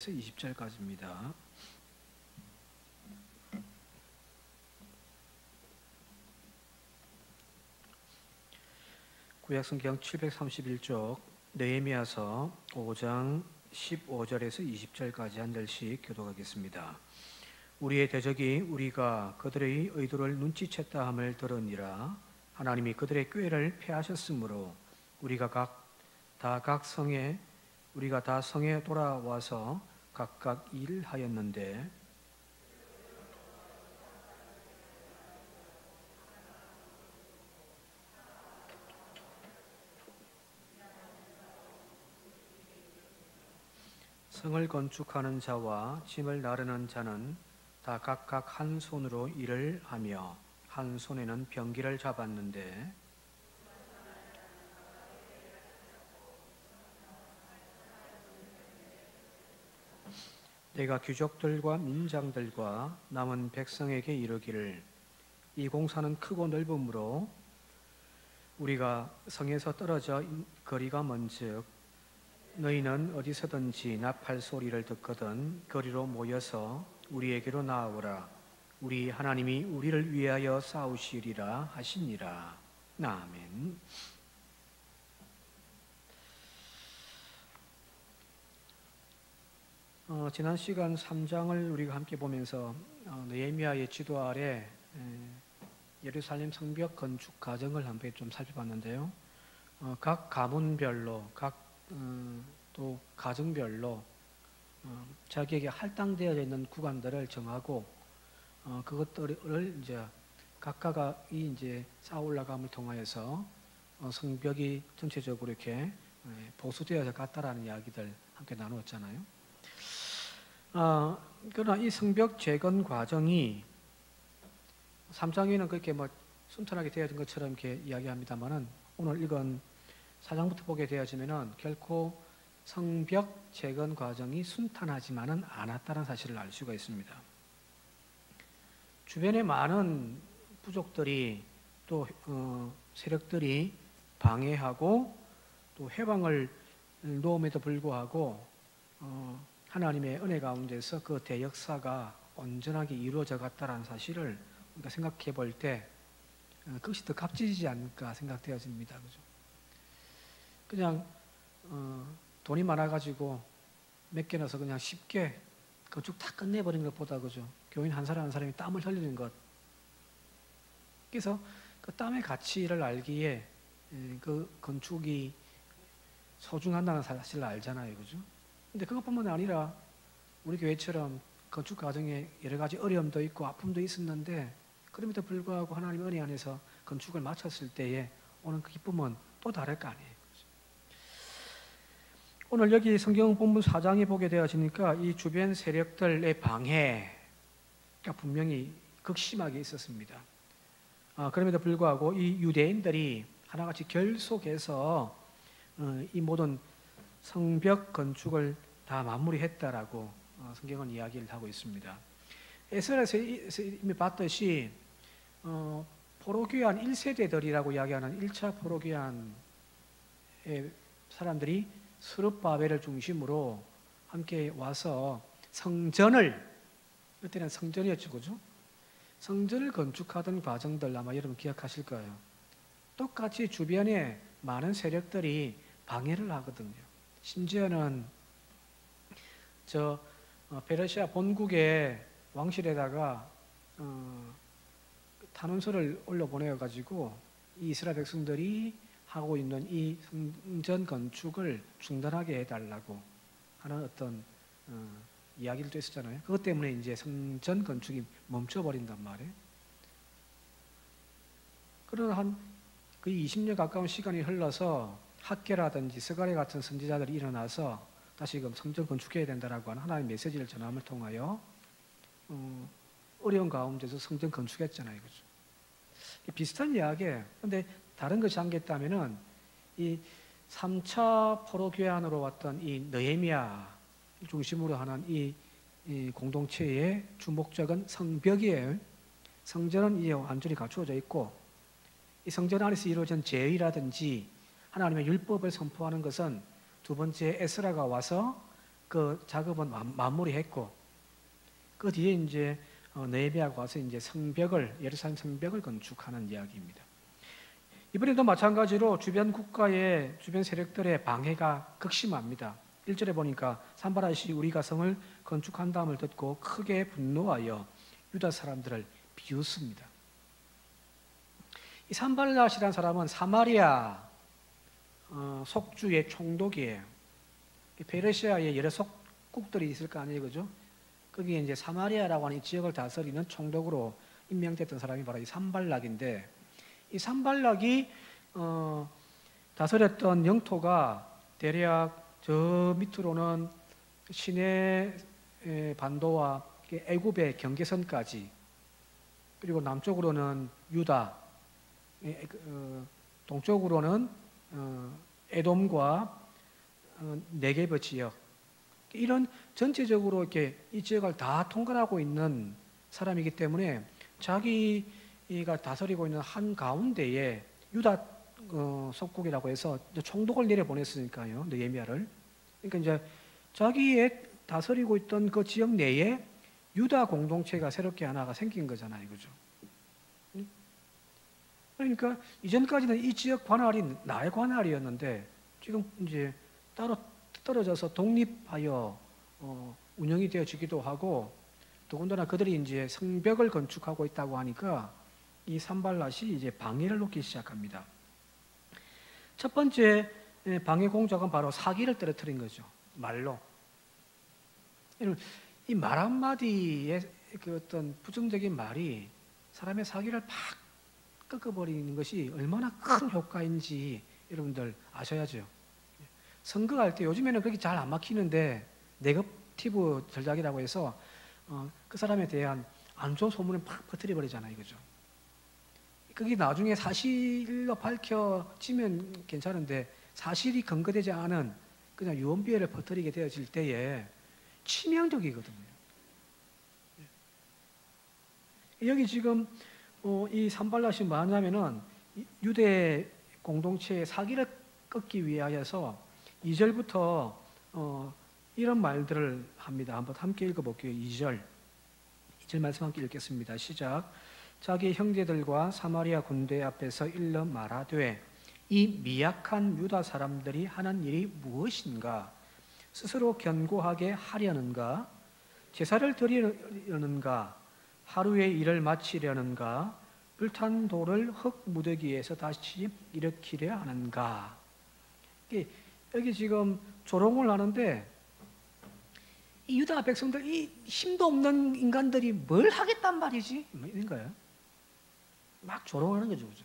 15절에서 20절까지입니다. 구약성경 731쪽 느헤미야서 5장 15절에서 20절까지 한 절씩 교독하겠습니다. 우리의 대적이 우리가 그들의 의도를 눈치챘다 함을 들으니라. 하나님이 그들의 꾀를 패하셨으므로 우리가 다 성에 돌아와서 각각 일하였는데 성을 건축하는 자와 짐을 나르는 자는 다 각각 한 손으로 일을 하며 한 손에는 병기를 잡았는데 내가 귀족들과 민장들과 남은 백성에게 이르기를 이 공사는 크고 넓으므로 우리가 성에서 떨어져 거리가 먼즉 너희는 어디서든지 나팔 소리를 듣거든 거리로 모여서 우리에게로 나아오라. 우리 하나님이 우리를 위하여 싸우시리라 하시니라. 아멘. 지난 시간 3장을 우리가 함께 보면서 느헤미야의 지도 아래 예루살렘 성벽 건축 과정을 함께 좀 살펴봤는데요. 각 가문별로, 또 가정별로 자기에게 할당되어 있는 구간들을 정하고 그것들을 이제 각각이 이제 쌓아 올라감을 통하여서 성벽이 전체적으로 이렇게 보수되어서 갔다라는 이야기들 함께 나누었잖아요. 그러나 이 성벽 재건 과정이 3장에는 그렇게 순탄하게 되어진 것처럼 이렇게 이야기합니다만은 오늘 읽은 4장부터 보게 되어지면은 결코 성벽 재건 과정이 순탄하지만은 않았다는 사실을 알 수가 있습니다. 주변에 많은 부족들이 또 세력들이 방해하고 또 해방을 놓음에도 불구하고 하나님의 은혜 가운데서 그 대역사가 온전하게 이루어져 갔다는 사실을 우리가 생각해 볼 때 그것이 더 값지지 않을까 생각되어집니다. 그죠? 그냥 돈이 많아가지고 몇 개 넣어서 그냥 쉽게 건축 다 끝내버린 것보다 그죠? 교인 한 사람 한 사람이 땀을 흘리는 것. 그래서 그 땀의 가치를 알기에 그 건축이 소중하다는 사실을 알잖아요. 그죠? 근데 그것뿐만 아니라 우리 교회처럼 건축 과정에 여러 가지 어려움도 있고 아픔도 있었는데 그럼에도 불구하고 하나님 은혜 안에서 건축을 마쳤을 때에 오는 그 기쁨은 또 다를 거 아니에요. 오늘 여기 성경 본문 4장에 보게 되어지니까 이 주변 세력들의 방해가 분명히 극심하게 있었습니다. 그럼에도 불구하고 이 유대인들이 하나같이 결속해서 이 모든 성벽 건축을 다 마무리했다라고 성경은 이야기를 하고 있습니다. 에스라에서 이미 봤듯이 포로귀환 1세대들이라고 이야기하는 1차 포로귀환의 사람들이 스룹바벨을 중심으로 함께 와서 성전을, 그때는 성전이었죠, 그죠? 성전을 건축하던 과정들 아마 여러분 기억하실 거예요. 똑같이 주변에 많은 세력들이 방해를 하거든요. 심지어는 페르시아 본국의 왕실에다가 탄원서를 올려보내가지고 이 이스라엘 백성들이 하고 있는 이 성전 건축을 중단하게 해달라고 하는 어떤 이야기를 또 있었잖아요. 그것 때문에 이제 성전 건축이 멈춰버린단 말이에요. 그러나 그 20년 가까운 시간이 흘러서 학계라든지 스가랴 같은 선지자들이 일어나서 다시금 성전 건축해야 된다라고 하는 하나님의 메시지를 전함을 통하여 어려운 가운데서 성전 건축했잖아요. 그죠? 비슷한 이야기예요. 그런데 다른 것이 한겠다면은 이 3차 포로귀환으로 왔던 이 느헤미야 중심으로 하는 이 공동체의 주목적은 성벽이에요. 성전은 이제 완전히 갖추어져 있고 이 성전 안에서 이루어진 제의라든지 하나님의 율법을 선포하는 것은 두 번째 에스라가 와서 그 작업은 마무리했고 그 뒤에 이제 느헤미야가 와서 이제 예루살렘 성벽을 건축하는 이야기입니다. 이번에도 마찬가지로 주변 국가의 주변 세력들의 방해가 극심합니다. 1절에 보니까 산발랏이 우리가 성을 건축한다음을 듣고 크게 분노하여 유다 사람들을 비웃습니다. 이 산발랏이라는 사람은 사마리아 속주의 총독이에요. 페르시아에 여러 속국들이 있을 거 아니에요, 그죠? 거기에 이제 사마리아라고 하는 이 지역을 다스리는 총독으로 임명됐던 사람이 바로 이 산발락인데, 이 산발락이 다스렸던 영토가 대략 저 밑으로는 시내 반도와 애굽의 경계선까지, 그리고 남쪽으로는 유다, 동쪽으로는 에돔과 네게브 지역, 이런 전체적으로 이렇게 이 지역을 다 통과하고 있는 사람이기 때문에 자기가 다스리고 있는 한 가운데에 유다 속국이라고 해서 총독을 내려보냈으니까요, 느헤미야를. 그러니까 이제 자기의 다스리고 있던 그 지역 내에 유다 공동체가 새롭게 하나가 생긴 거잖아요, 그죠? 그러니까 이전까지는 이 지역 관할이 나의 관할이었는데 지금 이제 따로 떨어져서 독립하여 운영이 되어지기도 하고, 더군다나 그들이 이제 성벽을 건축하고 있다고 하니까 이 산발랏이 이제 방해를 놓기 시작합니다. 첫 번째 방해 공작은 바로 사기를 떨어뜨린 거죠. 말로. 이 말 한마디의 그 어떤 부정적인 말이 사람의 사기를 팍 꺾어버리는 것이 얼마나 큰 효과인지 여러분들 아셔야죠. 선거할 때 요즘에는 그렇게 잘 안 막히는데 네거티브 전략이라고 해서 그 사람에 대한 안 좋은 소문을 팍 퍼뜨려 버리잖아요, 그죠? 그게 나중에 사실로 밝혀지면 괜찮은데 사실이 근거되지 않은 그냥 유언비어를 퍼뜨리게 되어질 때에 치명적이거든요. 여기 지금 이 산발랏이 뭐 하냐면은 유대 공동체의 사기를 꺾기 위하여서 2절부터 이런 말들을 합니다. 한번 함께 읽어볼게요. 2절 말씀 함께 읽겠습니다. 시작. 자기 형제들과 사마리아 군대 앞에서 일러 말하되 이 미약한 유다 사람들이 하는 일이 무엇인가? 스스로 견고하게 하려는가? 제사를 드리려는가? 하루의 일을 마치려는가? 불탄 돌을 흙 무더기에서 다시 일으키려 하는가? 여기 지금 조롱을 하는데 이 유다 백성들, 이 힘도 없는 인간들이 뭘 하겠단 말이지? 이런 거예요. 막 조롱하는 거죠, 그죠?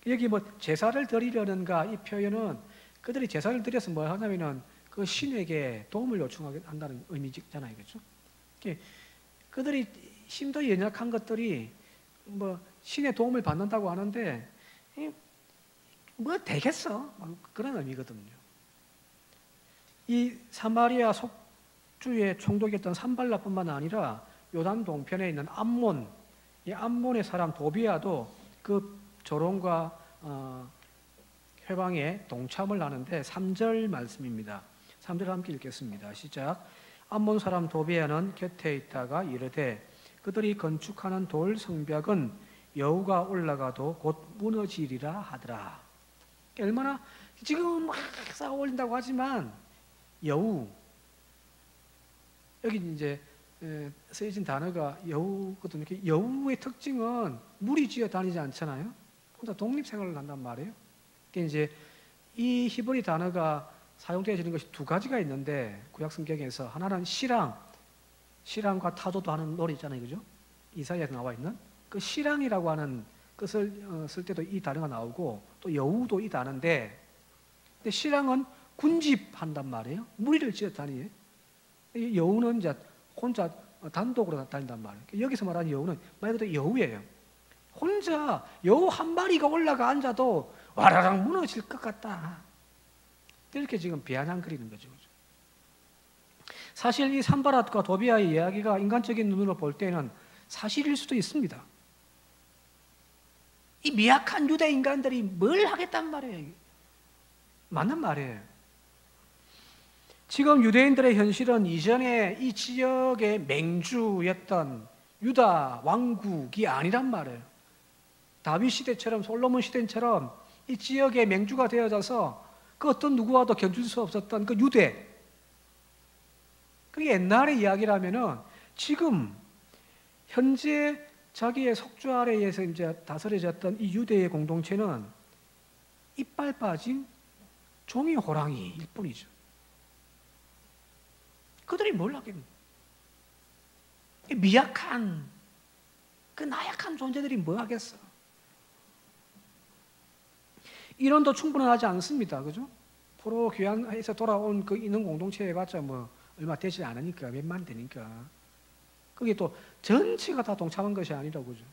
여기 뭐 제사를 드리려는가 이 표현은 그들이 제사를 드려서 뭘 하냐면은 그 신에게 도움을 요청한다는 의미잖아요, 그죠? 그들이 힘도 연약한 것들이 뭐 신의 도움을 받는다고 하는데 뭐 되겠어? 그런 의미거든요. 이 사마리아 속주의 총독이었던 산발랏뿐만 아니라 요단 동편에 있는 암몬, 이 암몬의 사람 도비아도 그 조롱과 회방에 동참을 하는데 3절 말씀입니다. 3절 함께 읽겠습니다. 시작. 암몬 사람 도비아는 곁에 있다가 이르되 그들이 건축하는 돌 성벽은 여우가 올라가도 곧 무너지리라 하더라. 얼마나 지금 막 쌓아 올린다고 하지만 여우, 여기 이제 쓰여진 단어가 여우거든요. 여우의 특징은 무리지어 다니지 않잖아요. 혼자 독립생활을 한단 말이에요. 그러니까 이제 이 히브리 단어가 사용되어지는 것이 두 가지가 있는데 구약 성경에서 하나는 시랑과 타도도 하는 노래 있잖아요, 그죠? 이사야에서 나와 있는 그 시랑이라고 하는 것을 쓸 때도 이 단어가 나오고 또 여우도 이 단어인데, 근데 시랑은 군집한단 말이에요. 무리를 지어 다니요. 여우는 이제 혼자 단독으로 다닌단 말이에요. 여기서 말하는 여우는 말 그대로 여우예요. 혼자 여우 한 마리가 올라가 앉아도 와라랑 무너질 것 같다. 이렇게 지금 비아냥거리는 거죠. 사실 이 산발랏과 도비아의 이야기가 인간적인 눈으로 볼 때는 사실일 수도 있습니다. 이 미약한 유대 인간들이 뭘 하겠단 말이에요. 맞는 말이에요. 지금 유대인들의 현실은 이전에 이 지역의 맹주였던 유다 왕국이 아니란 말이에요. 다윗 시대처럼 솔로몬 시대처럼 이 지역의 맹주가 되어져서 그 어떤 누구와도 견줄 수 없었던 그 유대. 그게 옛날의 이야기라면은 지금 현재 자기의 속주 아래에서 이제 다스려졌던 이 유대의 공동체는 이빨 빠진 종이 호랑이일 뿐이죠. 그들이 뭘 하겠노? 미약한 그 나약한 존재들이 뭐 하겠어? 인원도 충분하지 않습니다. 그죠? 포로 귀환해서 돌아온 그 인원 공동체 해봤자 뭐 얼마 되지 않으니까, 몇만 되니까. 그게 또 전체가 다 동참한 것이 아니라고, 그죠?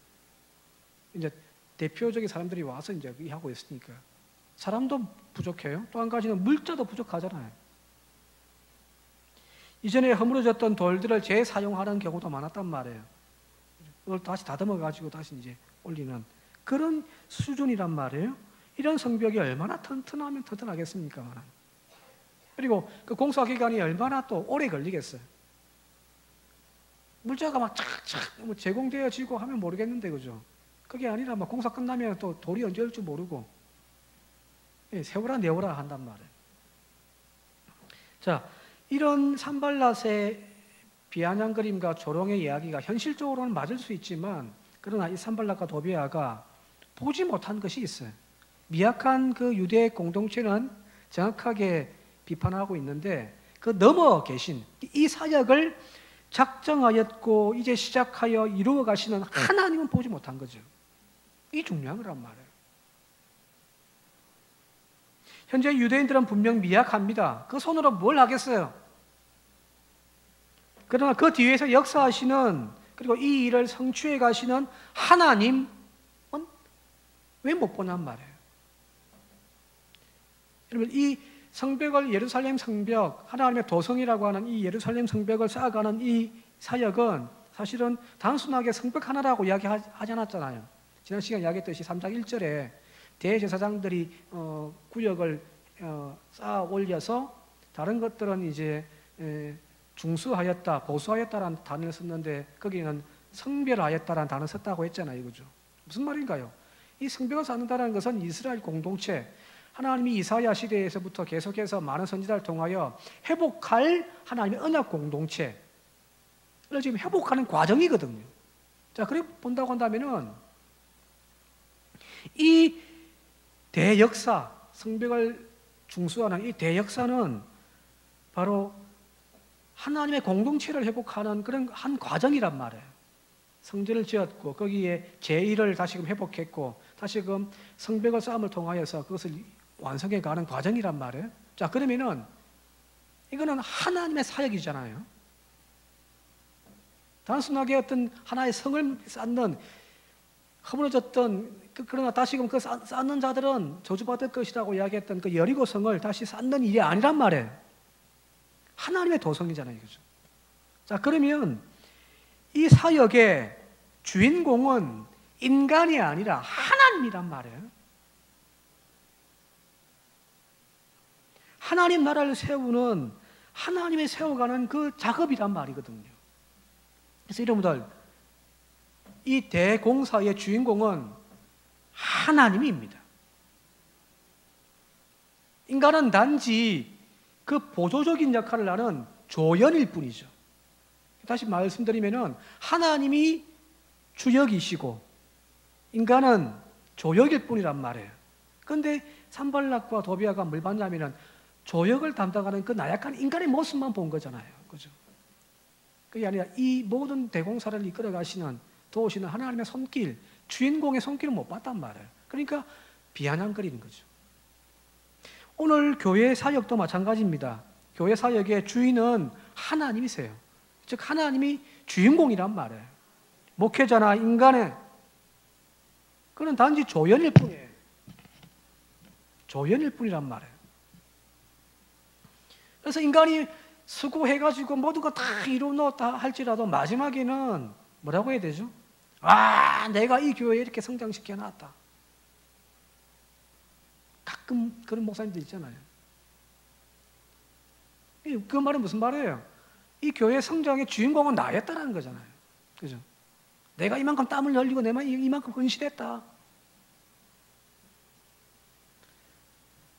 이제 대표적인 사람들이 와서 이제 하고 있으니까. 사람도 부족해요. 또 한 가지는 물자도 부족하잖아요. 이전에 허물어졌던 돌들을 재사용하는 경우도 많았단 말이에요. 그걸 다시 다듬어가지고 다시 이제 올리는 그런 수준이란 말이에요. 이런 성벽이 얼마나 튼튼하면 튼튼하겠습니까? 그리고 그 공사 기간이 얼마나 또 오래 걸리겠어요. 물자가 막 착착 뭐 제공되어지고 하면 모르겠는데, 그죠? 그게 아니라 막 공사 끝나면 또 돌이 언제 올 줄 모르고, 세워라 내워라 한단 말이에요. 자, 이런 산발랏의 비아냥 그림과 조롱의 이야기가 현실적으로는 맞을 수 있지만, 그러나 이 산발랏과 도비아가 보지 못한 것이 있어요. 미약한 그 유대 공동체는 정확하게 비판하고 있는데, 그 넘어 계신 이 사역을 작정하였고 이제 시작하여 이루어 가시는 하나님은 보지 못한 거죠. 이게 중요한 거란 말이에요. 현재 유대인들은 분명 미약합니다. 그 손으로 뭘 하겠어요? 그러나 그 뒤에서 역사하시는, 그리고 이 일을 성취해 가시는 하나님은 왜 못 보냔 말이에요. 여러분, 이 성벽을, 예루살렘 성벽, 하나님의 도성이라고 하는 이 예루살렘 성벽을 쌓아가는 이 사역은 사실은 단순하게 성벽 하나라고 이야기하지 않았잖아요. 지난 시간에 이야기했듯이 3장 1절에 대제사장들이 구역을 쌓아 올려서 다른 것들은 이제 중수하였다, 보수하였다라는 단어를 썼는데 거기는 성별하였다라는 단어를 썼다고 했잖아요. 그죠? 무슨 말인가요? 이 성벽을 쌓는다는 것은 이스라엘 공동체, 하나님이 이사야 시대에서부터 계속해서 많은 선지자를 통하여 회복할 하나님의 언약 공동체를 지금 회복하는 과정이거든요. 자, 그래 본다고 한다면은 이 대역사, 성벽을 중수하는 이 대역사는 바로 하나님의 공동체를 회복하는 그런 한 과정이란 말이에요. 성전을 지었고 거기에 제1을 다시금 회복했고 다시금 성벽을 쌓음을 통하여서 그것을 완성해 가는 과정이란 말이에요. 자, 그러면은 이거는 하나님의 사역이잖아요. 단순하게 어떤 하나의 성을 쌓는, 허물어졌던, 그러나 다시금 그 쌓는 자들은 저주받을 것이라고 이야기했던 그 여리고 성을 다시 쌓는 일이 아니란 말이에요. 하나님의 도성이잖아요. 그죠? 자, 그러면 이 사역의 주인공은 인간이 아니라 하나님이란 말이에요. 하나님 나라를 세우는, 하나님이 세워가는 그 작업이란 말이거든요. 그래서 여러분들, 이 대공사의 주인공은 하나님입니다. 인간은 단지 그 보조적인 역할을 하는 조연일 뿐이죠. 다시 말씀드리면은 하나님이 주역이시고 인간은 조역일 뿐이란 말이에요. 그런데 산발락과 도비아가 뭘 봤냐면은 조역을 담당하는 그 나약한 인간의 모습만 본 거잖아요. 그죠? 그게 아니라 이 모든 대공사를 이끌어 가시는, 도우시는 하나님의 손길, 주인공의 손길을 못 봤단 말이에요. 그러니까 비아냥거리는 거죠. 오늘 교회 사역도 마찬가지입니다. 교회 사역의 주인은 하나님이세요. 즉 하나님이 주인공이란 말이에요. 목회자나 인간의, 그는 단지 조연일 뿐이에요. 조연일 뿐이란 말이에요. 그래서 인간이 수고해가지고 모든 거 다 이루었다 할지라도 마지막에는 뭐라고 해야 되죠? 아, 내가 이 교회에 이렇게 성장시켜 놨다. 가끔 그런 목사님들 있잖아요. 그 말은 무슨 말이에요? 이 교회 성장의 주인공은 나였다라는 거잖아요. 그죠? 내가 이만큼 땀을 흘리고 내가 이만큼 헌신했다.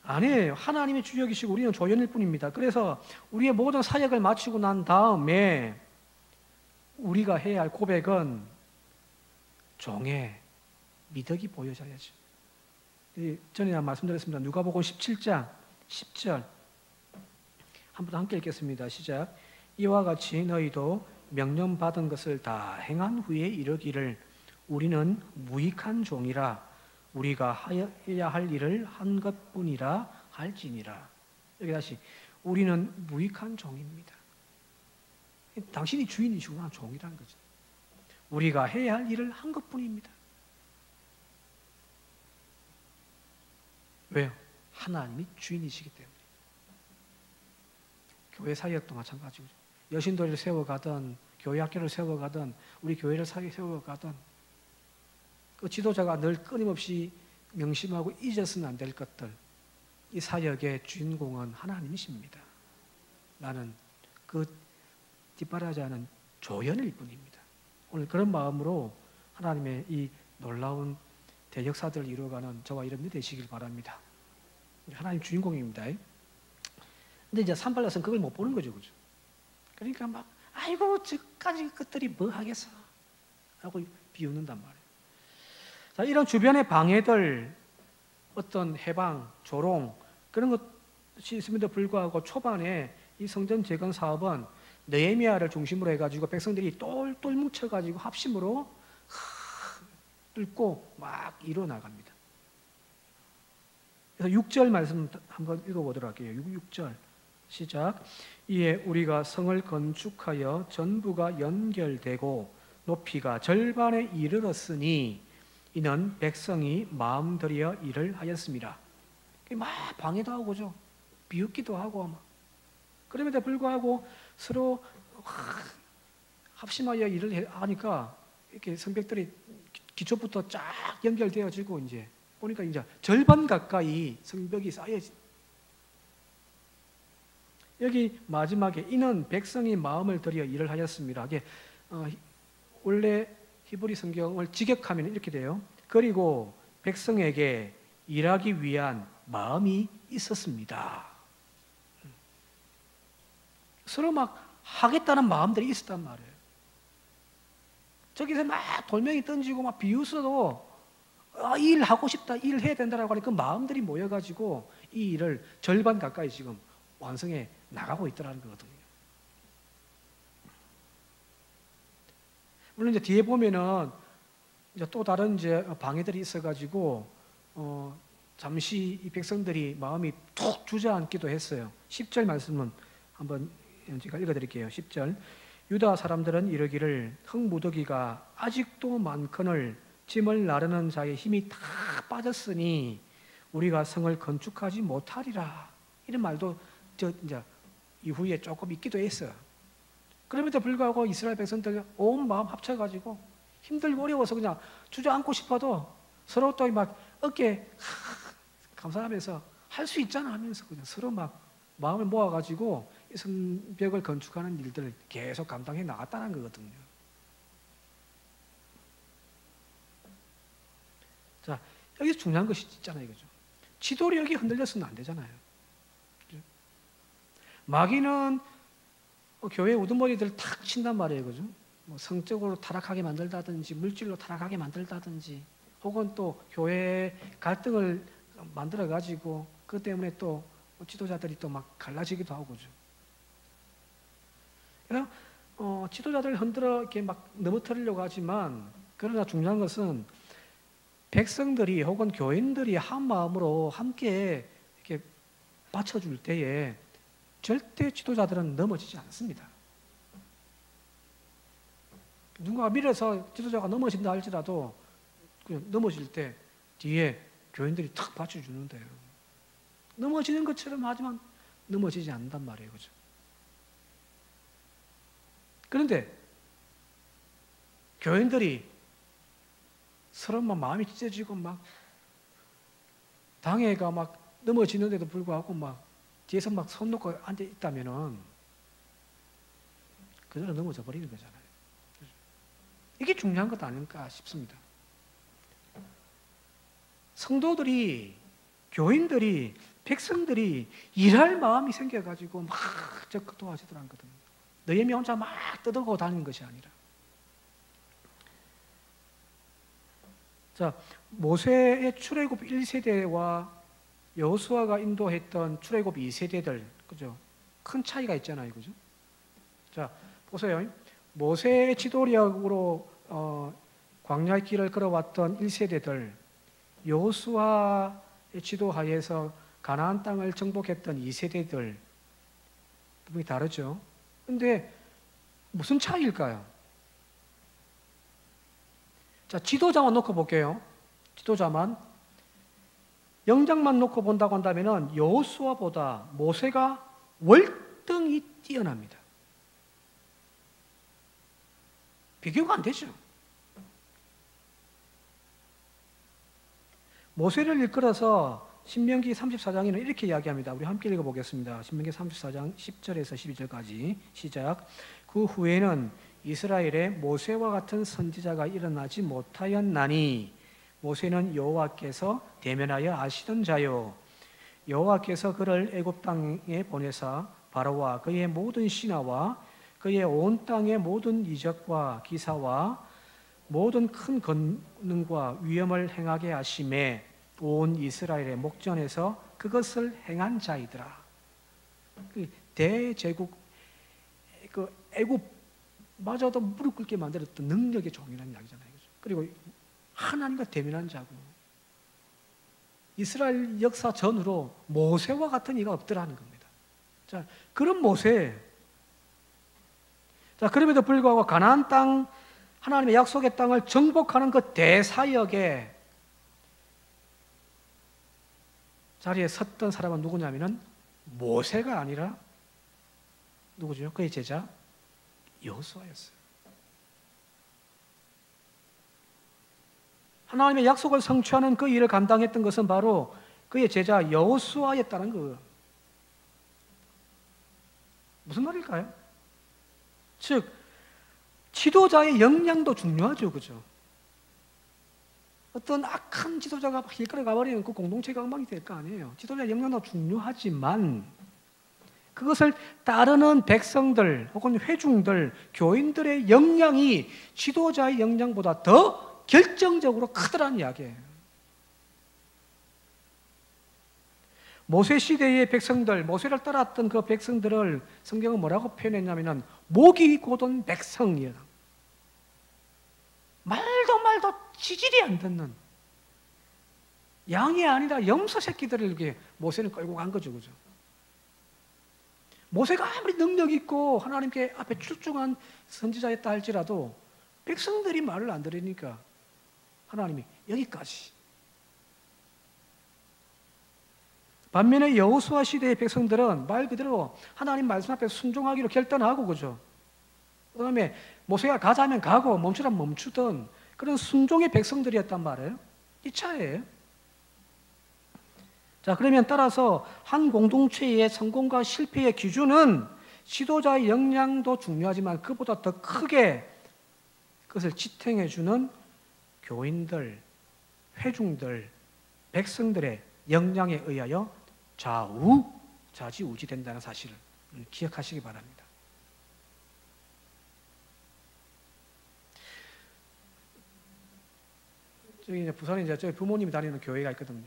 아니에요. 하나님이 주역이시고 우리는 조연일 뿐입니다. 그래서 우리의 모든 사역을 마치고 난 다음에 우리가 해야 할 고백은 종의 미덕이 보여져야죠. 전에 말씀드렸습니다. 누가복음 17장 10절 한번 함께 읽겠습니다. 시작. 이와 같이 너희도 명령받은 것을 다 행한 후에 이르기를 우리는 무익한 종이라 우리가 하여야 할 일을 한 것뿐이라 할지니라. 여기 다시 우리는 무익한 종입니다. 당신이 주인이시고 난 종이라는 거죠. 우리가 해야 할 일을 한 것뿐입니다. 왜요? 하나님이 주인이시기 때문에. 교회 사역도 마찬가지고 여신도를 세워가든 교회 학교를 세워가든 우리 교회를 세워가든 그 지도자가 늘 끊임없이 명심하고 잊어서는 안 될 것들, 이 사역의 주인공은 하나님이십니다. 나는 그 뒷바라지 않은 조연일 뿐입니다. 오늘 그런 마음으로 하나님의 이 놀라운 대역사들을 이루어가는 저와 여러분이 되시길 바랍니다. 하나님 주인공입니다. 근데 이제 산발라서는 그걸 못 보는 거죠. 그죠? 그러니까 막, 아이고, 저까지 것들이 뭐 하겠어. 하고 비웃는단 말이에요. 자, 이런 주변의 방해들, 어떤 해방, 조롱, 그런 것이 있음에도 불구하고 초반에 이 성전 재건 사업은 느헤미야를 중심으로 해가지고 백성들이 똘똘 뭉쳐가지고 합심으로 뚫고 막 이뤄나갑니다. 그래서 6절 말씀 한번 읽어보도록 할게요. 6절 시작. 이에 우리가 성을 건축하여 전부가 연결되고 높이가 절반에 이르렀으니 이는 백성이 마음 들여 일을 하였습니다. 막 방해도 하고 그죠? 비웃기도 하고 막. 그럼에도 불구하고 서로 합심하여 일을 하니까 이렇게 성벽들이 기초부터 쫙 연결되어지고 이제 보니까 이제 절반 가까이 성벽이 쌓여지. 여기 마지막에 이는 백성이 마음을 들여 일을 하였습니다. 이게 원래 히브리 성경을 직역하면 이렇게 돼요. 그리고 백성에게 일하기 위한 마음이 있었습니다. 서로 막 하겠다는 마음들이 있었단 말이에요. 저기서 막 돌멩이 던지고 막 비웃어도 일하고 싶다, 일해야 된다라고 하니까 그 마음들이 모여가지고 이 일을 절반 가까이 지금 완성해 나가고 있더라는 거거든요. 물론 이제 뒤에 보면은 이제 또 다른 이제 방해들이 있어가지고 잠시 이 백성들이 마음이 툭 주저앉기도 했어요. 10절 말씀은 한번 제가 읽어드릴게요. 10절. 유다 사람들은 이르기를 흙무더기가 아직도 많거늘 짐을 나르는 자의 힘이 다 빠졌으니 우리가 성을 건축하지 못하리라. 이런 말도 이제 이후에 조금 있기도 했어요. 그럼에도 불구하고 이스라엘 백성들 온 마음 합쳐가지고 힘들고 어려워서 그냥 주저앉고 싶어도 서로 또 막 어깨 감사하면서 할 수 있잖아 하면서 그냥 서로 막 마음을 모아가지고 이 성벽을 건축하는 일들을 계속 감당해 나갔다는 거거든요. 자, 여기서 중요한 것이 있잖아요. 그죠? 지도력이 흔들려서는 안 되잖아요. 그죠? 마귀는 교회 우두머리들 탁 친단 말이에요. 그죠? 뭐 성적으로 타락하게 만들다든지, 물질로 타락하게 만들다든지, 혹은 또 교회 갈등을 만들어가지고, 그 때문에 또 지도자들이 또 막 갈라지기도 하고, 그죠? 그래서, 지도자들을 흔들어 이렇게 막 넘어뜨리려고 하지만, 그러나 중요한 것은 백성들이 혹은 교인들이 한 마음으로 함께 이렇게 받쳐줄 때에 절대 지도자들은 넘어지지 않습니다. 누군가 밀어서 지도자가 넘어진다 할지라도 그냥 넘어질 때 뒤에 교인들이 탁 받쳐주는데요. 넘어지는 것처럼 하지만 넘어지지 않는단 말이에요. 그죠? 그런데 교인들이 서로 막 마음이 찢어지고 막 당회가 막 넘어지는데도 불구하고 막 뒤에서 막 손 놓고 앉아 있다면은 그대로 넘어져 버리는 거잖아요. 이게 중요한 것 아닐까 싶습니다. 성도들이, 교인들이, 백성들이 일할 마음이 생겨가지고 막 적극 도와주더란 거거든요. 너희미 혼자 막 떠들고 다니는 것이 아니라. 자, 모세의 출애굽 1세대와 여호수아가 인도했던 출애굽 2세대들, 그죠? 큰 차이가 있잖아요, 그죠? 자, 보세요. 모세의 지도력으로 광야의 길을 걸어왔던 1세대들, 여호수아의 지도하에서 가나안 땅을 정복했던 2세대들, 부분이 다르죠. 근데 무슨 차이일까요? 자, 지도자만 놓고 볼게요. 지도자만. 영장만 놓고 본다고 한다면 여호수아보다 모세가 월등히 뛰어납니다. 비교가 안 되죠. 모세를 이끌어서 신명기 34장에는 이렇게 이야기합니다. 우리 함께 읽어보겠습니다. 신명기 34장 10절에서 12절까지 시작. 그 후에는 이스라엘에 모세와 같은 선지자가 일어나지 못하였나니 모세는 여호와께서 대면하여 아시던 자요 여호와께서 그를 애굽 땅에 보내사 바로와 그의 모든 신하와 그의 온 땅의 모든 이적과 기사와 모든 큰 권능과 위엄을 행하게 하심에 온 이스라엘의 목전에서 그것을 행한 자이더라. 대제국 그 애굽마저도 무릎 꿇게 만들었던 능력의 종이라는 이야기잖아요. 그리고 하나님과 대면한 자고 이스라엘 역사 전후로 모세와 같은 이가 없더라는 겁니다. 자, 그런 모세. 자, 그럼에도 불구하고 가나안 땅 하나님의 약속의 땅을 정복하는 그 대사역에 자리에 섰던 사람은 누구냐면은 모세가 아니라 누구죠? 그의 제자 여호수아였어요. 하나님의 약속을 성취하는 그 일을 감당했던 것은 바로 그의 제자 여호수아였다는 거예요. 무슨 말일까요? 즉 지도자의 역량도 중요하죠, 그죠? 어떤 악한 지도자가 막 이끌어 가버리면 그 공동체가 엉망이 될 거 아니에요. 지도자의 역량도 중요하지만 그것을 따르는 백성들 혹은 회중들, 교인들의 역량이 지도자의 역량보다 더 결정적으로 크더라는 이야기예요. 모세 시대의 백성들, 모세를 따랐던 그 백성들을 성경은 뭐라고 표현했냐면 목이 곧은 백성이에요. 말도 지질이 안 듣는 양이 아니라 염소 새끼들을 이렇게 모세는 끌고 간 거죠, 그죠? 모세가 아무리 능력 있고 하나님께 앞에 출중한 선지자였다 할지라도 백성들이 말을 안 들으니까 하나님이 여기까지. 반면에 여호수아 시대의 백성들은 말 그대로 하나님 말씀 앞에 순종하기로 결단하고, 그죠? 그 다음에 모세가 가자면 가고 멈추라면 멈추던 그런 순종의 백성들이었단 말이에요. 이 차이예요. 자, 그러면 따라서 한 공동체의 성공과 실패의 기준은 지도자의 역량도 중요하지만 그보다 더 크게 그것을 지탱해주는 교인들, 회중들, 백성들의 역량에 의하여 좌지우지된다는 사실을 기억하시기 바랍니다. 저기 이제 부산에 이제 저희 부모님이 다니는 교회가 있거든요.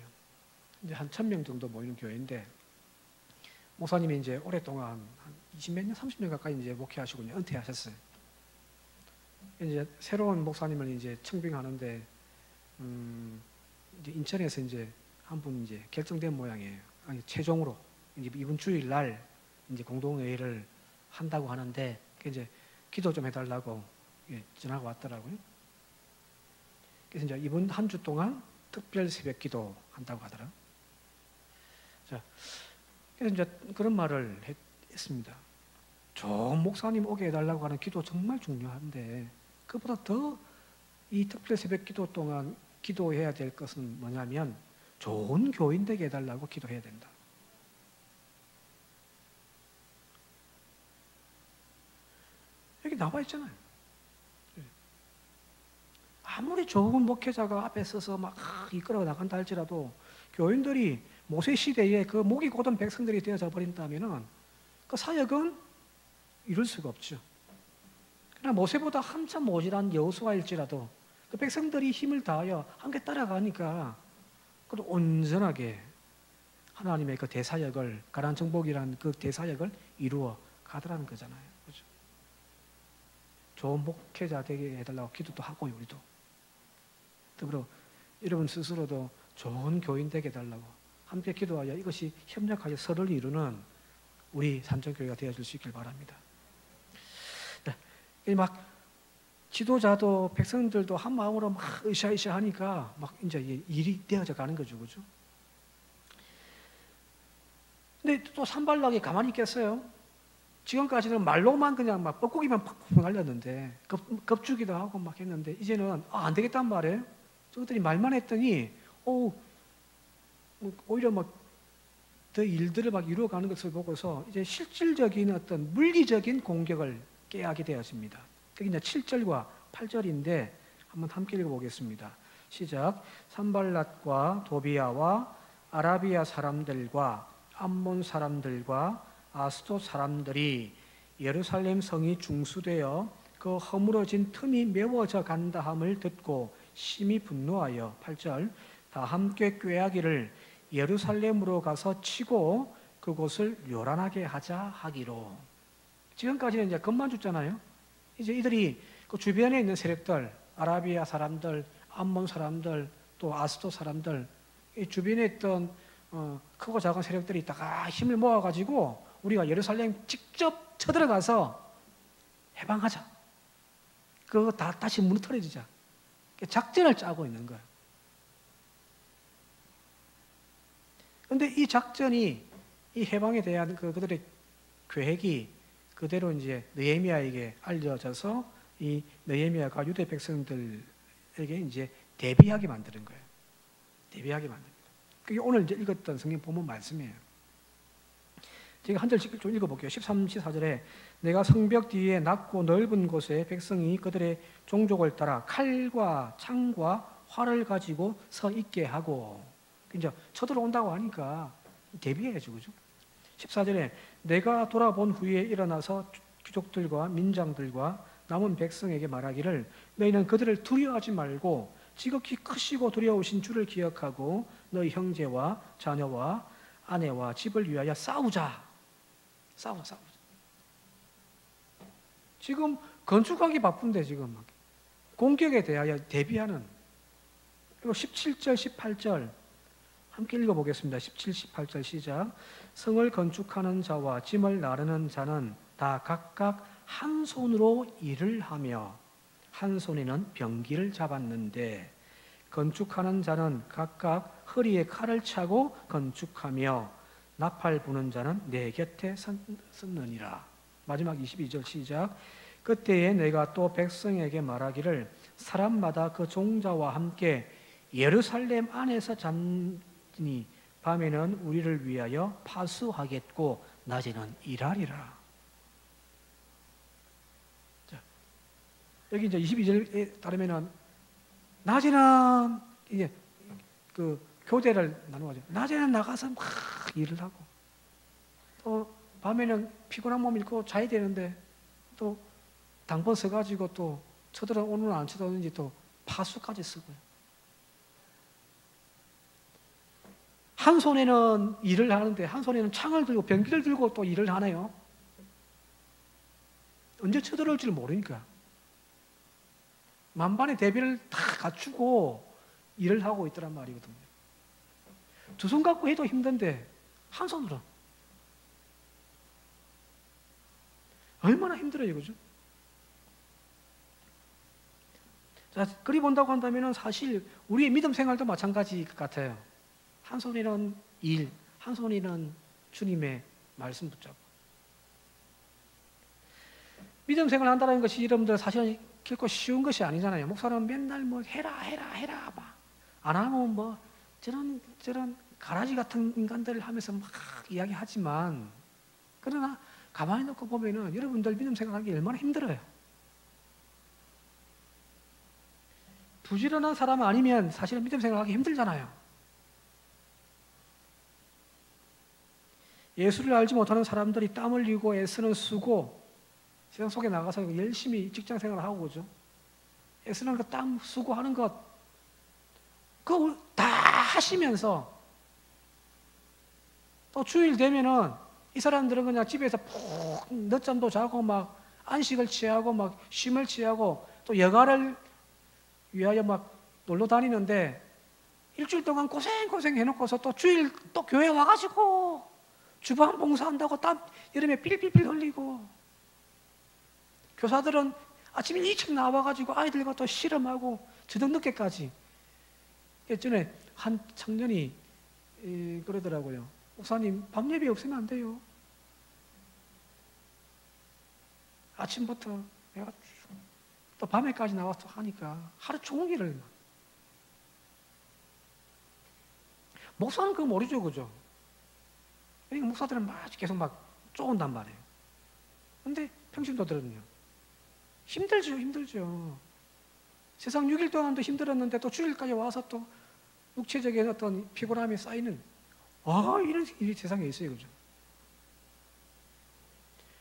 이제 한 1,000명 정도 모이는 교회인데 목사님이 이제 오랫동안 한 20몇 년, 30년 가까이 이제 목회하시고 은퇴하셨어요. 이제 새로운 목사님을 이제 청빙하는데 이제 인천에서 이제 한 분 이제 결정된 모양이에요. 아니, 최종으로 이제 이번 주일 날 이제 공동회의를 한다고 하는데 이제 기도 좀 해달라고 전화가 왔더라고요. 그래서 이제 이번 한 주 동안 특별 새벽 기도 한다고 하더라고요. 자, 그래서 이제 그런 말을 했습니다. 좋은 목사님 오게 해달라고 하는 기도 정말 중요한데 그보다 더 이 특별 새벽 기도 동안 기도해야 될 것은 뭐냐면 좋은 교인 되게 해달라고 기도해야 된다. 여기 나와 있잖아요. 아무리 좋은 목회자가 앞에 서서 막 이끌어 나간다 할지라도 교인들이 모세 시대에 그 목이 곧은 백성들이 되어져 버린다면은 그 사역은 이룰 수가 없죠. 그러나 모세보다 한참 모질한 여호수아일지라도 그 백성들이 힘을 다하여 함께 따라가니까 그래도 온전하게 하나님의 그 대사역을, 가나안 정복이라는 그 대사역을 이루어 가더라는 거잖아요. 그렇죠? 좋은 목회자 되게 해달라고 기도도 하고 우리도. 그리고 여러분 스스로도 좋은 교인 되게 해달라고 함께 기도하여 이것이 협력하여 서로를 이루는 우리 삼천교회가 되어줄 수 있길 바랍니다. 네. 막 지도자도 백성들도 한 마음으로 막 으쌰으쌰 하니까 막 이제 일이 되어져 가는 거죠, 그죠? 근데 또 산발락이 가만히 있겠어요? 지금까지는 말로만 그냥 막 뻐꾸기만 팍팍 날렸는데 겁주기도 하고 막 했는데 이제는 안 되겠단 말이에요. 저것들이 말만 했더니 오히려 막 더 일들을 막 이루어가는 것을 보고서 이제 실질적인 어떤 물리적인 공격을 깨하게 되었습니다. 그게 이제 7절과 8절인데 한번 함께 읽어보겠습니다. 시작. 산발랏과 도비아와 아라비아 사람들과 암몬 사람들과 아스돗 사람들이 예루살렘 성이 중수되어 그 허물어진 틈이 메워져 간다 함을 듣고 심히 분노하여 8절 다 함께 꾀하기를 예루살렘으로 가서 치고 그곳을 요란하게 하자 하기로. 지금까지는 이제 겁만 줬잖아요. 이제 이들이 그 주변에 있는 세력들, 아라비아 사람들, 암몬 사람들, 또 아스돗 사람들, 이 주변에 있던 크고 작은 세력들이 있다가 힘을 모아가지고 우리가 예루살렘 직접 쳐들어가서 해방하자. 그거 다시 무너뜨려지자. 작전을 짜고 있는 거예요. 그런데 이 작전이, 이 해방에 대한 그들의 계획이 그대로 이제 느헤미야에게 알려져서 이 느헤미야가 유대 백성들에게 이제 대비하게 만드는 거예요. 대비하게 만듭니다. 그게 오늘 이제 읽었던 성경 본문 말씀이에요. 제가 한 절씩 좀 읽어볼게요. 13, 14절에 내가 성벽 뒤에 낮고 넓은 곳에 백성이 그들의 종족을 따라 칼과 창과 활을 가지고 서 있게 하고, 이제 쳐들어온다고 하니까 대비해야죠, 그죠? 14절에 내가 돌아본 후에 일어나서 귀족들과 민장들과 남은 백성에게 말하기를 너희는 그들을 두려워하지 말고 지극히 크시고 두려우신 주를 기억하고 너희 형제와 자녀와 아내와 집을 위하여 싸우자. 싸우자. 지금 건축하기 바쁜데 지금 공격에 대하여 대비하는. 그리고 17절, 18절 함께 읽어보겠습니다. 17, 18절 시작. 성을 건축하는 자와 짐을 나르는 자는 다 각각 한 손으로 일을 하며 한 손에는 병기를 잡았는데 건축하는 자는 각각 허리에 칼을 차고 건축하며 나팔 부는 자는 내 곁에 섰느니라. 마지막 22절 시작. 그때에 내가 또 백성에게 말하기를 사람마다 그 종자와 함께 예루살렘 안에서 잠니 밤에는 우리를 위하여 파수하겠고 낮에는 일하리라. 자, 여기 이제 22절에 따르면은 낮에는 이제 그 교대를 나누어져. 낮에는 나가서 막 일을 하고 또 밤에는 피곤한 몸 잃고 자야 되는데 또 당번 서가지고 또 쳐들어오는 안 쳐들어오는지 또 파수까지 쓰고요. 한 손에는 일을 하는데 한 손에는 창을 들고 병기를 들고 또 일을 하네요. 언제 쳐들어올지를 모르니까 만반의 대비를 다 갖추고 일을 하고 있더란 말이거든요. 두 손 갖고 해도 힘든데 한 손으로 얼마나 힘들어요, 그죠? 자, 그리 본다고 한다면 사실 우리의 믿음 생활도 마찬가지 같아요. 한 손에는 일, 한 손에는 주님의 말씀 붙잡고. 믿음 생활 한다는 것이 여러분들 사실은 결코 쉬운 것이 아니잖아요. 목사는 맨날 뭐 해라 막 안 하면 뭐 저런 가라지 같은 인간들을 하면서 막 이야기하지만, 그러나 가만히 놓고 보면은 여러분들 믿음 생활하기 얼마나 힘들어요. 부지런한 사람 아니면 사실은 믿음 생활하기 힘들잖아요. 예수를 알지 못하는 사람들이 땀 흘리고 애쓰는 수고, 세상 속에 나가서 열심히 직장 생활을 하고 그죠. 애쓰는 것, 땀 수고하는 것, 그거 다 하시면서 또 주일 되면은 이 사람들은 그냥 집에서 푹 늦잠도 자고 막 안식을 취하고 막 쉼을 취하고 또 여가를 위하여 막 놀러 다니는데 일주일 동안 고생 해놓고서 또 주일 또 교회 와가지고 주방 봉사한다고 땀 여름에 삘삘삘 흘리고, 교사들은 아침에 일찍 나와가지고 아이들과 또 실험하고 저녁 늦게까지. 예전에 한 청년이 그러더라고요. 목사님, 밤 예배 없으면 안 돼요. 아침부터 내가 또 밤에까지 나와서 하니까 하루 종일을. 목사는 그거 모르죠, 그죠? 그러니까 목사들은 막 계속 막 쪼은단 말이에요. 근데 평신도들은요, 힘들죠. 세상 6일 동안도 힘들었는데 또 주일까지 와서 또 육체적인 어떤 피곤함이 쌓이는, 이런 일이 세상에 있어요, 그죠?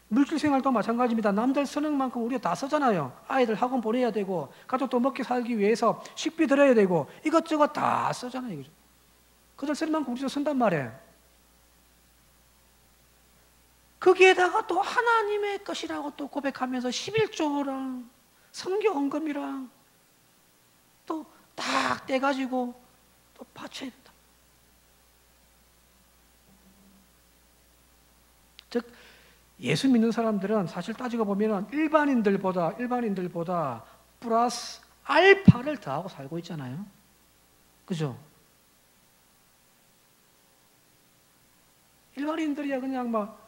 물질 생활도 마찬가지입니다. 남들 쓰는 만큼 우리가 다 쓰잖아요. 아이들 학원 보내야 되고, 가족도 먹게 살기 위해서 식비 들어야 되고, 이것저것 다 쓰잖아요, 그죠? 그들 쓰는 만큼 우리도 쓴단 말이에요. 거기에다가 또 하나님의 것이라고 또 고백하면서 11조랑 성경 헌금이랑 또 딱 떼가지고 또 바쳐야 된다. 즉, 예수 믿는 사람들은 사실 따지고 보면 일반인들보다 플러스 알파를 더하고 살고 있잖아요. 그죠? 일반인들이야 그냥 막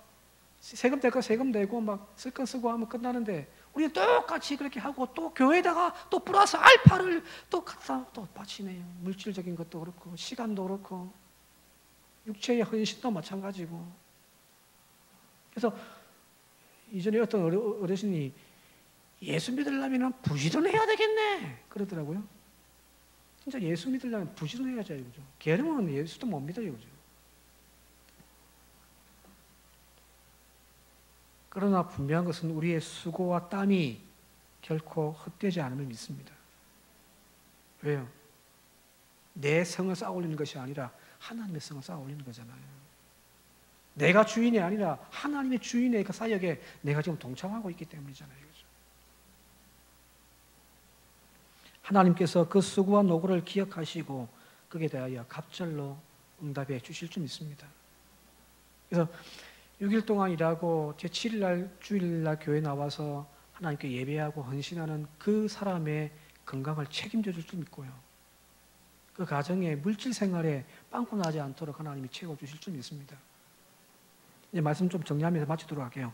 세금 될 거 세금 내고 막 쓸 건 쓰고 하면 끝나는데, 우리는 똑같이 그렇게 하고 또 교회에다가 또 플러스 알파를 또 갖다 또 바치네요. 물질적인 것도 그렇고 시간도 그렇고 육체의 헌신도 마찬가지고. 그래서 이전에 어떤 어르신이 예수 믿으려면 부지런해야 되겠네 그러더라고요. 진짜 예수 믿으려면 부지런해야죠, 그죠? 게으르면 예수도 못 믿어요, 그죠? 그러나 분명한 것은 우리의 수고와 땀이 결코 헛되지 않음을 믿습니다. 왜요? 내 성을 쌓아 올리는 것이 아니라 하나님의 성을 쌓아 올리는 거잖아요. 내가 주인이 아니라 하나님의 주인의 그 사역에 내가 지금 동참하고 있기 때문이잖아요. 그렇죠? 하나님께서 그 수고와 노고를 기억하시고 거기에 대하여 갑절로 응답해 주실 줄 믿습니다. 그래서 6일 동안 일하고 제7일 주일날 교회 나와서 하나님께 예배하고 헌신하는 그 사람의 건강을 책임져 줄 줄 믿고요. 그 가정의 물질 생활에 빵꾸 나지 않도록 하나님이 채워주실 줄 믿습니다. 이제 말씀 좀 정리하면서 마치도록 할게요.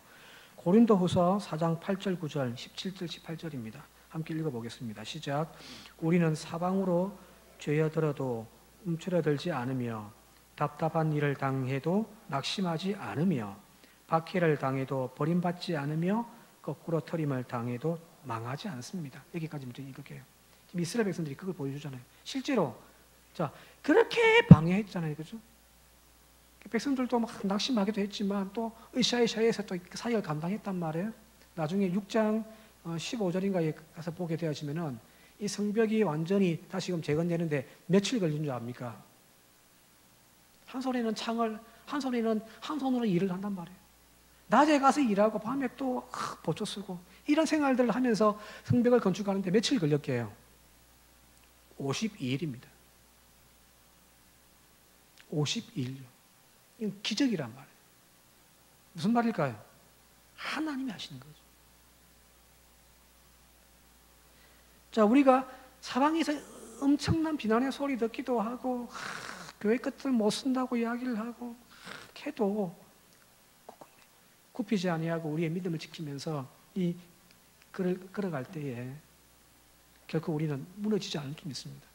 고린도후서 4장 8절 9절 17절 18절입니다. 함께 읽어보겠습니다. 시작. 우리는 사방으로 죄어들어도 움츠러들지 않으며 답답한 일을 당해도 낙심하지 않으며 박해를 당해도 버림받지 않으며 거꾸로 터림을 당해도 망하지 않습니다. 여기까지부터 읽을게요. 지금 이스라엘 백성들이 그걸 보여주잖아요. 실제로 자 그렇게 방해했잖아요, 그죠? 백성들도 막 낙심하기도 했지만 또 으쌰으쌰해서 또 사역을 감당했단 말이에요. 나중에 6장 15절인가에 가서 보게 되어지면은 이 성벽이 완전히 다시금 재건되는데 며칠 걸린 줄 압니까? 한 손에는 창을, 한 손으로 일을 한단 말이에요. 낮에 가서 일하고 밤에 또 보초 쓰고 이런 생활들을 하면서 성벽을 건축하는데 며칠 걸렸게요? 52일입니다. 52일요. 이건 기적이란 말이에요. 무슨 말일까요? 하나님이 하시는 거죠. 자, 우리가 사방에서 엄청난 비난의 소리 듣기도 하고 교회 것들 못 쓴다고 이야기를 하고 해도 굽히지 아니하고 우리의 믿음을 지키면서 이 길을 걸어갈 때에 결코 우리는 무너지지 않을 줄 믿습니다.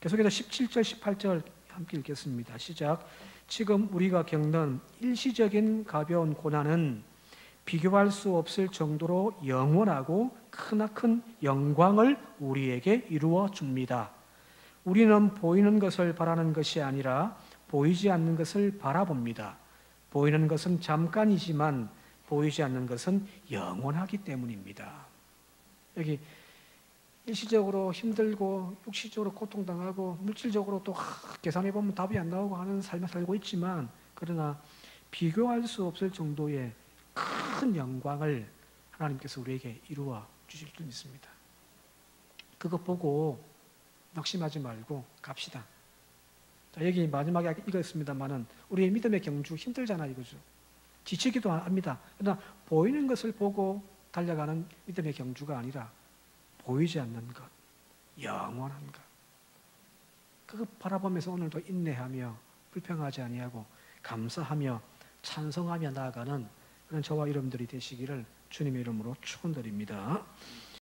계속해서 17절, 18절 함께 읽겠습니다. 시작. 지금 우리가 겪는 일시적인 가벼운 고난은 비교할 수 없을 정도로 영원하고 크나큰 영광을 우리에게 이루어 줍니다. 우리는 보이는 것을 바라는 것이 아니라 보이지 않는 것을 바라봅니다. 보이는 것은 잠깐이지만 보이지 않는 것은 영원하기 때문입니다. 여기 일시적으로 힘들고 육시적으로 고통당하고 물질적으로 또 계산해 보면 답이 안 나오고 하는 삶을 살고 있지만, 그러나 비교할 수 없을 정도의 큰 영광을 하나님께서 우리에게 이루어 주실 줄 믿습니다. 그거 보고 낙심하지 말고 갑시다. 자, 여기 마지막에 읽었습니다만은 우리의 믿음의 경주 힘들잖아요, 이거죠. 지치기도 합니다. 그러나 보이는 것을 보고 달려가는 믿음의 경주가 아니라 보이지 않는 것, 영원한 것, 그거 바라보면서 오늘도 인내하며 불평하지 아니하고 감사하며 찬송하며 나아가는 그런 저와 여러분들이 되시기를 주님의 이름으로 축원드립니다.